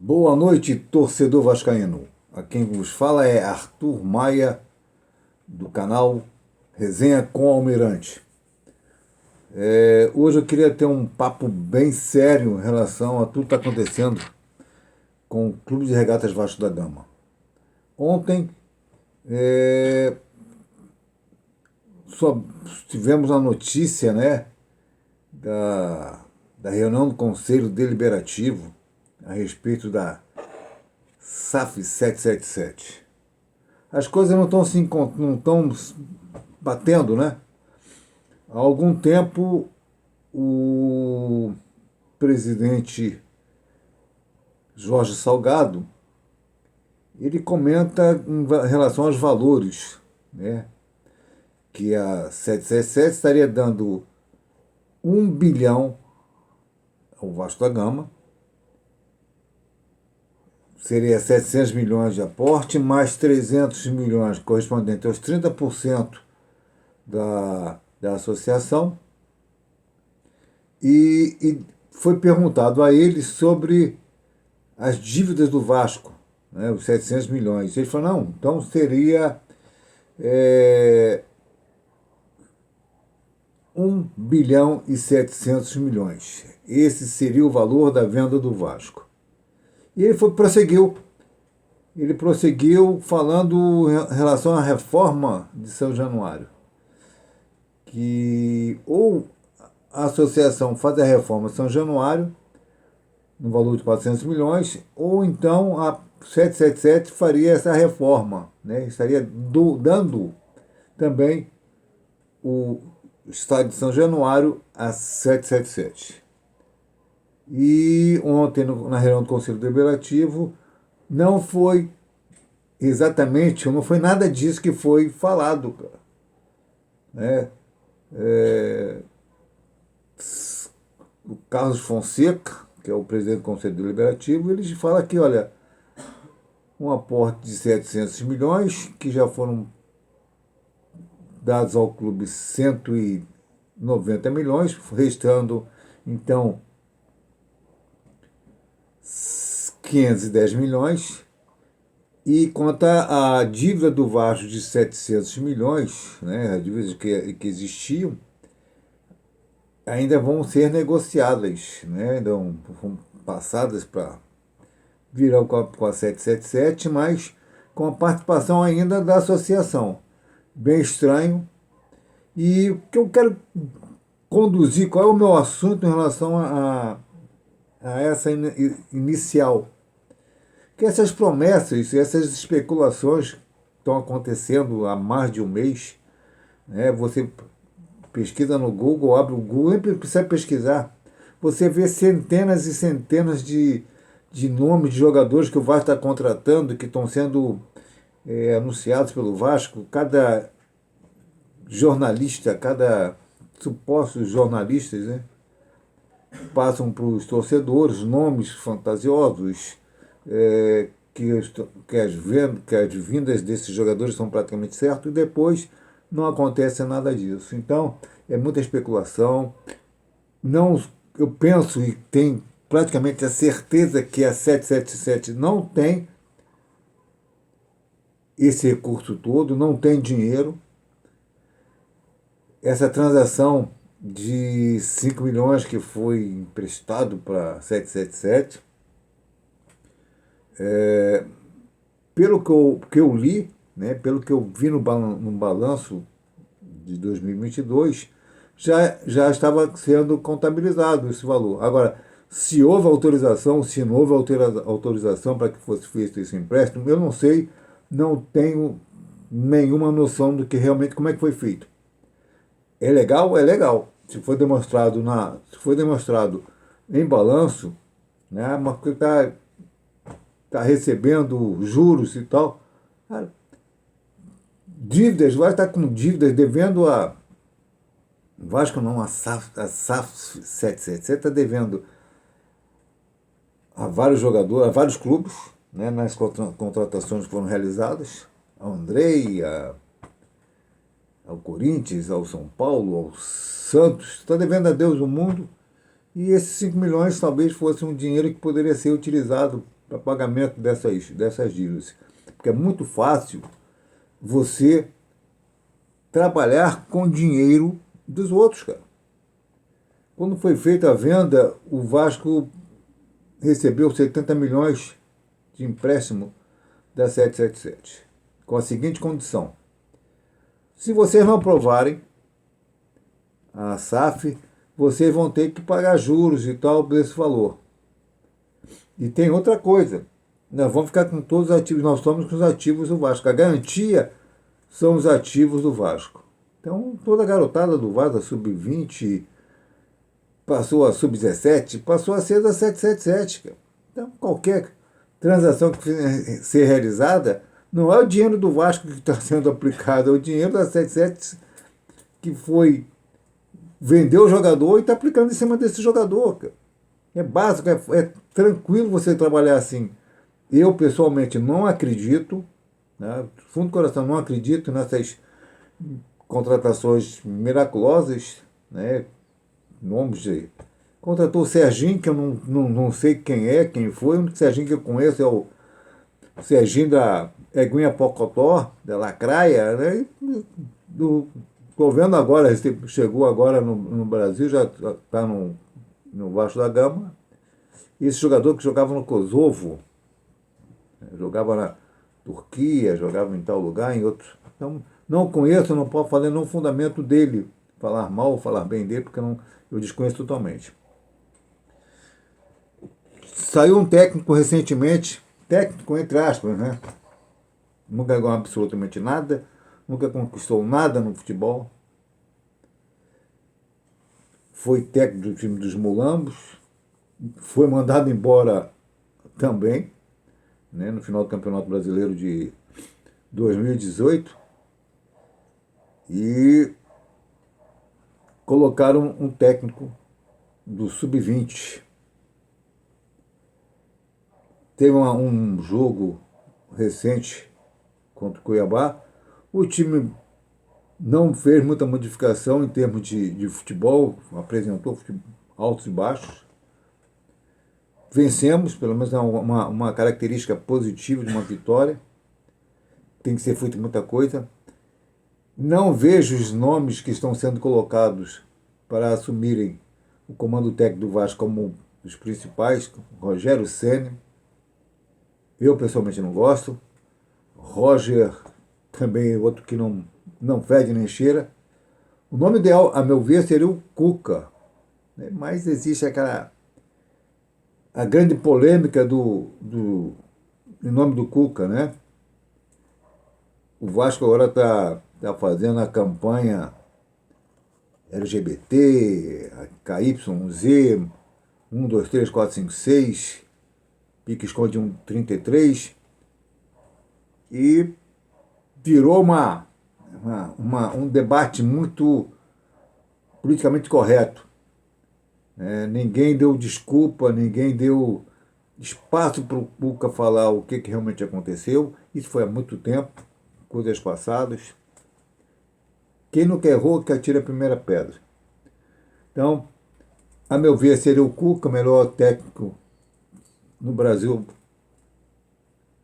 Boa noite, torcedor vascaíno. A quem vos fala é Arthur Maia, do canal Resenha com Almirante. Hoje eu queria ter um papo bem sério em relação a tudo que está acontecendo com o Clube de Regatas Vasco da Gama. Ontem só tivemos a notícia, né, da reunião do Conselho Deliberativo a respeito da SAF 777. As coisas não estão batendo, né? Há algum tempo o presidente Jorge Salgado ele comenta em relação aos valores, né? Que a 777 estaria dando 1 bilhão ao Vasco da Gama, seria 700 milhões de aporte, mais 300 milhões correspondente aos 30% da associação. E foi perguntado a ele sobre as dívidas do Vasco, né, os 700 milhões. Ele falou, não, então seria 1 bilhão e 700 milhões. Esse seria o valor da venda do Vasco. E ele prosseguiu falando em relação à reforma de São Januário, que ou a associação faz a reforma de São Januário, no valor de 400 milhões, ou então a 777 faria essa reforma, né? Estaria dando também o estádio de São Januário a 777. E ontem, na reunião do Conselho Deliberativo, não foi nada disso que foi falado, cara. Né? O Carlos Fonseca, que é o presidente do Conselho Deliberativo, ele fala que, olha, um aporte de 700 milhões, que já foram dados ao clube 190 milhões, restando, então, 510 milhões, e quanto à dívida do Vasco de 700 milhões, né, as dívidas que existiam, ainda vão ser negociadas, né, então, vão passadas para virar com a 777, mas com a participação ainda da associação. Bem estranho. E o que eu quero conduzir, qual é o meu assunto em relação a essa inicial? Que essas promessas, essas especulações estão acontecendo há mais de um mês, né? Você pesquisa no Google, abre o Google, nem precisa pesquisar. Você vê centenas e centenas de nomes de jogadores que o Vasco está contratando, que estão sendo anunciados pelo Vasco. Cada jornalista, cada supostos jornalistas, né, passam para os torcedores nomes fantasiosos, que as vindas desses jogadores são praticamente certas, e depois não acontece nada disso. Então, é muita especulação. Não, eu penso e tenho praticamente a certeza que a 777 não tem esse recurso todo, não tem dinheiro. Essa transação de 5 milhões que foi emprestado para 777, pelo que eu li, né, pelo que eu vi no balanço de 2022, já estava sendo contabilizado esse valor. Agora, se houve autorização, se não houve autorização para que fosse feito esse empréstimo, eu não sei, não tenho nenhuma noção do que realmente, como é que foi feito. É legal? É legal. Se foi demonstrado em balanço, né, mas que está recebendo juros e tal, cara, dívidas, vai estar com dívidas, devendo a Vasco não, a SAF 777 está devendo a vários jogadores, a vários clubes, né, nas contratações que foram realizadas, ao Andrei, ao Corinthians, ao São Paulo, ao Santos, está devendo a Deus o mundo, e esses 5 milhões talvez fosse um dinheiro que poderia ser utilizado para pagamento dessas dívidas. Porque é muito fácil você trabalhar com dinheiro dos outros, cara. Quando foi feita a venda, o Vasco recebeu 70 milhões de empréstimo da 777, com a seguinte condição: se vocês não aprovarem a SAF, vocês vão ter que pagar juros e tal desse valor. E tem outra coisa, nós vamos ficar com todos os ativos, nós somos com os ativos do Vasco. A garantia são os ativos do Vasco. Então, toda a garotada do Vasco, a sub-20, passou a sub-17, passou a ser da 777. Cara. Então, qualquer transação que ser realizada, não é o dinheiro do Vasco que está sendo aplicado, é o dinheiro da 77 que foi vender o jogador e está aplicando em cima desse jogador. Cara. É básico, é tranquilo você trabalhar assim. Eu, pessoalmente, não acredito, né, fundo do coração, não acredito nessas contratações miraculosas, né, nomes de... Contratou o Serginho, que eu não sei quem foi, o único Serginho que eu conheço é o Serginho da Eguinha Pocotó, da Lacraia, né? Estou vendo agora, chegou agora no Brasil, já está no Vasco da Gama. Esse jogador que jogava no Kosovo, jogava na Turquia, jogava em tal lugar, em outros. Então, não conheço, não posso falar no fundamento dele, falar mal ou falar bem dele, porque eu desconheço totalmente. Saiu um técnico recentemente, técnico entre aspas, né? Nunca ganhou absolutamente nada, nunca conquistou nada no futebol. Foi técnico do time dos Mulambos, foi mandado embora também, né, no final do Campeonato Brasileiro de 2018, e colocaram um técnico do Sub-20. Teve um jogo recente contra o Cuiabá, o time não fez muita modificação em termos de futebol, apresentou altos e baixos. Vencemos, pelo menos é uma característica positiva de uma vitória. Tem que ser feita muita coisa. Não vejo os nomes que estão sendo colocados para assumirem o comando técnico do Vasco como os principais. Rogério Ceni, eu pessoalmente não gosto. Roger também é outro que não fede nem cheira. O nome ideal, a meu ver, seria o Cuca. Mas existe a grande polêmica em nome do Cuca, né? O Vasco agora está fazendo a campanha LGBT, KYZ, 1, 2, 3, 4, 5, 6, pique esconde 1, 33, e virou um debate muito politicamente correto. Ninguém deu desculpa, ninguém deu espaço para o Cuca falar o que realmente aconteceu. Isso foi há muito tempo, coisas passadas. Quem nunca errou, que atira a primeira pedra. Então, a meu ver, seria o Cuca o melhor técnico no Brasil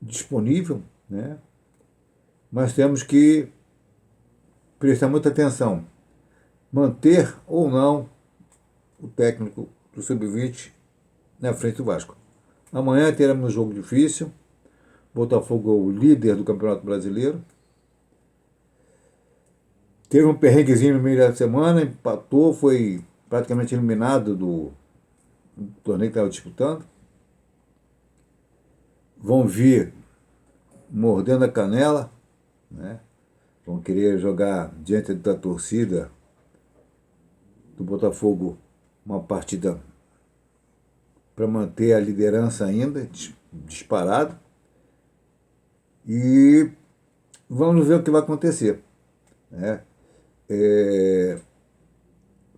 disponível, né? Mas temos que prestar muita atenção. Manter ou não o técnico do Sub-20 na frente do Vasco. Amanhã teremos um jogo difícil. Botafogo é o líder do Campeonato Brasileiro. Teve um perrenguezinho no meio da semana, empatou, foi praticamente eliminado do torneio que estava disputando. Vão vir mordendo a canela, né? Vão querer jogar diante da torcida do Botafogo uma partida para manter a liderança ainda, disparado. E vamos ver o que vai acontecer, né?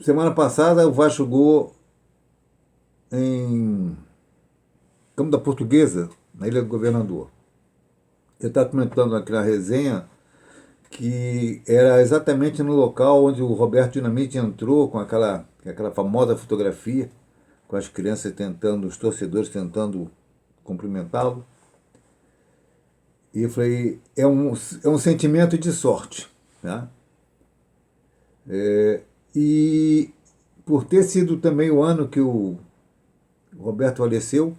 Semana passada o Vasco jogou em Campo da Portuguesa, na Ilha do Governador. Eu estava comentando aqui na resenha que era exatamente no local onde o Roberto Dinamite entrou com aquela famosa fotografia, com as crianças tentando, os torcedores tentando cumprimentá-lo. E eu falei, é um sentimento de sorte. Tá? E por ter sido também o ano que o Roberto faleceu,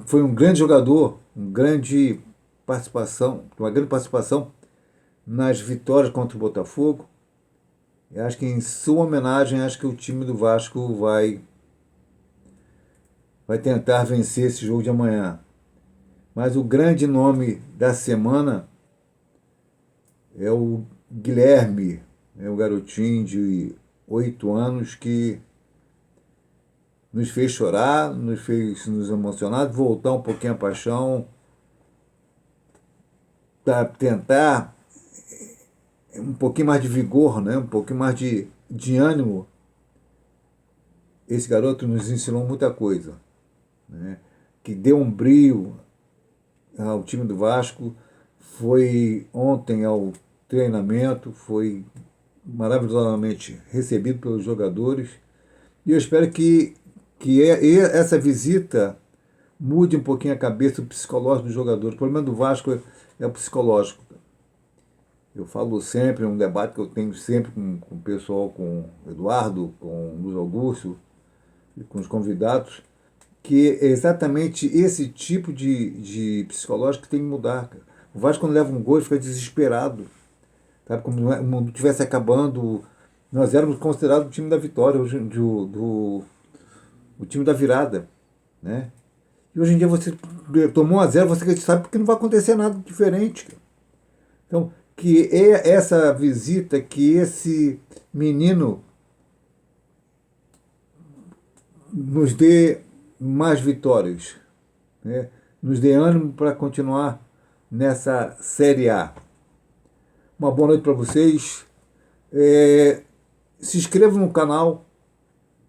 foi um grande jogador, uma grande participação nas vitórias contra o Botafogo. Eu acho que em sua homenagem, acho que o time do Vasco vai tentar vencer esse jogo de amanhã. Mas o grande nome da semana é o Guilherme, é um garotinho de 8 anos que nos fez chorar, nos fez nos emocionar, voltar um pouquinho a paixão, para tentar um pouquinho mais de vigor, né? Um pouquinho mais de ânimo. Esse garoto nos ensinou muita coisa, né? Que deu um brio ao time do Vasco, foi ontem ao treinamento, foi maravilhosamente recebido pelos jogadores, e eu espero que essa visita mude um pouquinho a cabeça, o psicológico dos jogadores. O problema do Vasco é o psicológico. Eu falo sempre, é um debate que eu tenho sempre com o pessoal, com o Eduardo, com o Luiz Augusto e com os convidados, que é exatamente esse tipo de psicológico que tem que mudar. Cara. O Vasco, quando leva um gol, fica desesperado. Sabe? Como o mundo estivesse acabando. Nós éramos considerados o time da vitória, o time da virada. Né? E hoje em dia você tomou 1-0, você sabe porque não vai acontecer nada diferente. Cara. Então, que é essa visita, que esse menino nos dê mais vitórias, né? Nos dê ânimo para continuar nessa Série A. Uma boa noite para vocês. Se inscrevam no canal,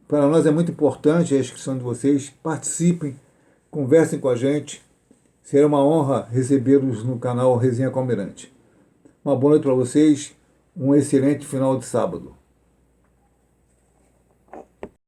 para nós é muito importante a inscrição de vocês. Participem, conversem com a gente. Será uma honra recebê-los no canal Resenha com Almirante. Uma boa noite para vocês, um excelente final de sábado.